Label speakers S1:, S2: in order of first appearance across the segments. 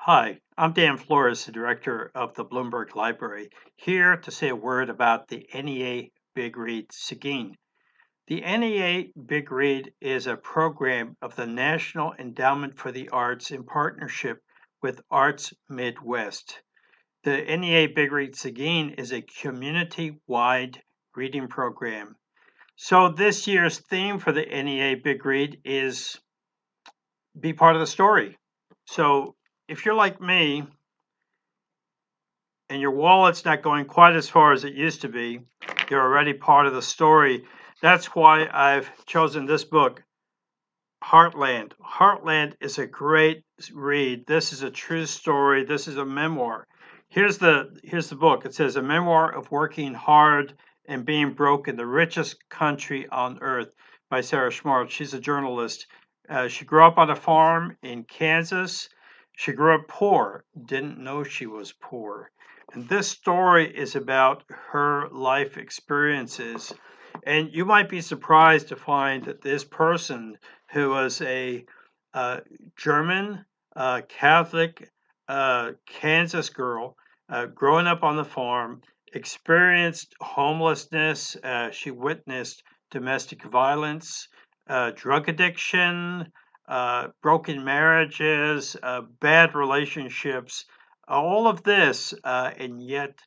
S1: Hi, I'm Dan Flores, the director of the Blumberg Library, here to say a word about the NEA Big Read Seguin. The NEA Big Read is a program of the National Endowment for the Arts in partnership with Arts Midwest. The NEA Big Read Seguin is a community-wide reading program. So this year's theme for the NEA Big Read is be part of the story. So if you're like me, and your wallet's not going quite as far as it used to be, you're already part of the story. That's why I've chosen this book, Heartland. Heartland is a great read. This is a true story. This is a memoir. Here's the book. It says a memoir of working hard and being broke in the richest country on earth by Sarah Schmartz. She's a journalist. She grew up on a farm in Kansas. She grew up poor, didn't know she was poor. And this story is about her life experiences. And you might be surprised to find that this person who was a German Catholic Kansas girl growing up on the farm, experienced homelessness. She witnessed domestic violence, drug addiction, broken marriages, bad relationships, all of this, and yet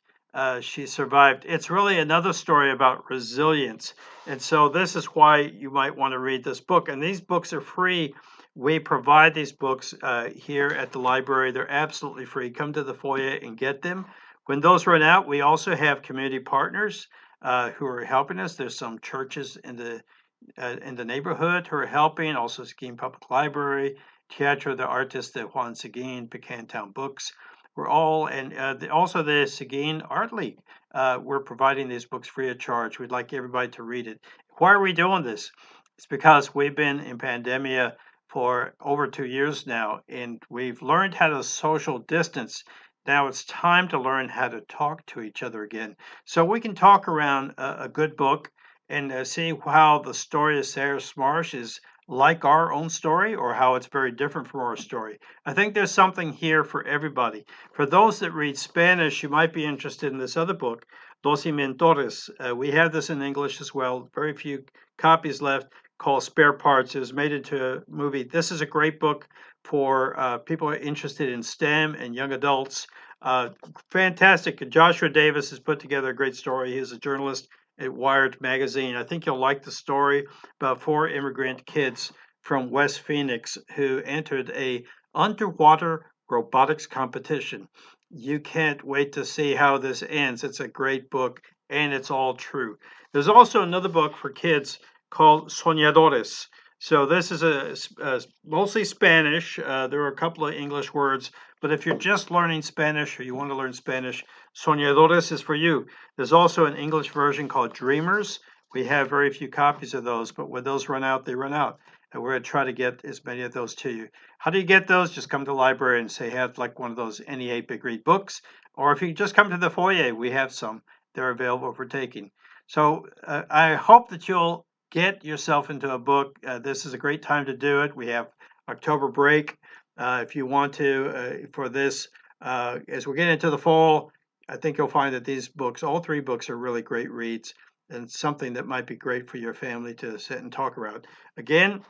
S1: she survived. It's really another story about resilience. And so, this is why you might want to read this book. And these books are free. We provide these books here at the library. They're absolutely free. Come to the foyer and get them. When those run out, we also have community partners who are helping us. There's some churches in the neighborhood who are helping. Also, Seguin Public Library, Teatro, the artist, the Juan Seguin, Pecantown Books. We're all, and also the Seguin Art League. We're providing these books free of charge. We'd like everybody to read it. Why are we doing this? It's because we've been in pandemia for over 2 years now, and we've learned how to social distance. Now it's time to learn how to talk to each other again. So we can talk around a good book and see how the story of Sarah Smarsh is like our own story or how it's very different from our story. I think there's something here for everybody. For those that read Spanish, you might be interested in this other book, Dos Inventores. We have this in English as well, very few copies left, called Spare Parts. It was made into a movie. This is a great book for people who are interested in STEM and young adults. Fantastic. Joshua Davis has put together a great story. He's a journalist at Wired magazine. I think you'll like the story about 4 immigrant kids from West Phoenix who entered a underwater robotics competition. You can't wait to see how this ends. It's a great book and it's all true. There's also another book for kids called Soñadores. So this is a mostly Spanish. There are a couple of English words, but if you're just learning Spanish or you want to learn Spanish, Soñadores is for you. There's also an English version called Dreamers. We have very few copies of those, but when those run out, they run out. And we're going to try to get as many of those to you. How do you get those? Just come to the library and say, have like one of those NEA Big Read books. Or if you just come to the foyer, we have some. They're available for taking. So I hope that you'll get yourself into a book. This is a great time to do it. We have October break. If you want to, for this, as we get into the fall, I think you'll find that these books, all 3 books, are really great reads and something that might be great for your family to sit and talk about. Again,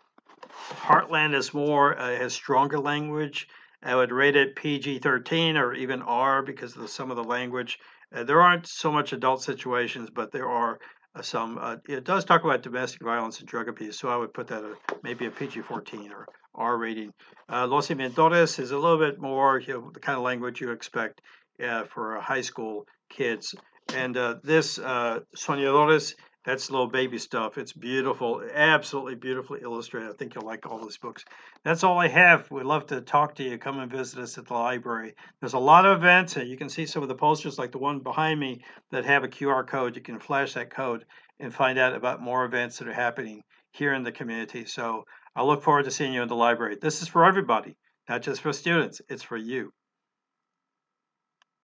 S1: Heartland is more, has stronger language. I would rate it PG-13 or even R because of some of the language. There aren't so much adult situations, but there are some. It does talk about domestic violence and drug abuse, so I would put that maybe a PG-14 or R rating. Los Inventores is a little bit more, the kind of language you expect for high school kids. And this Soñadores, that's little baby stuff. It's beautiful, absolutely beautifully illustrated. I think you'll like all these books. That's all I have. We'd love to talk to you. Come and visit us at the library. There's a lot of events. You can see some of the posters like the one behind me that have a QR code. You can flash that code and find out about more events that are happening here in the community. So I look forward to seeing you in the library. This is for everybody, not just for students. It's for you.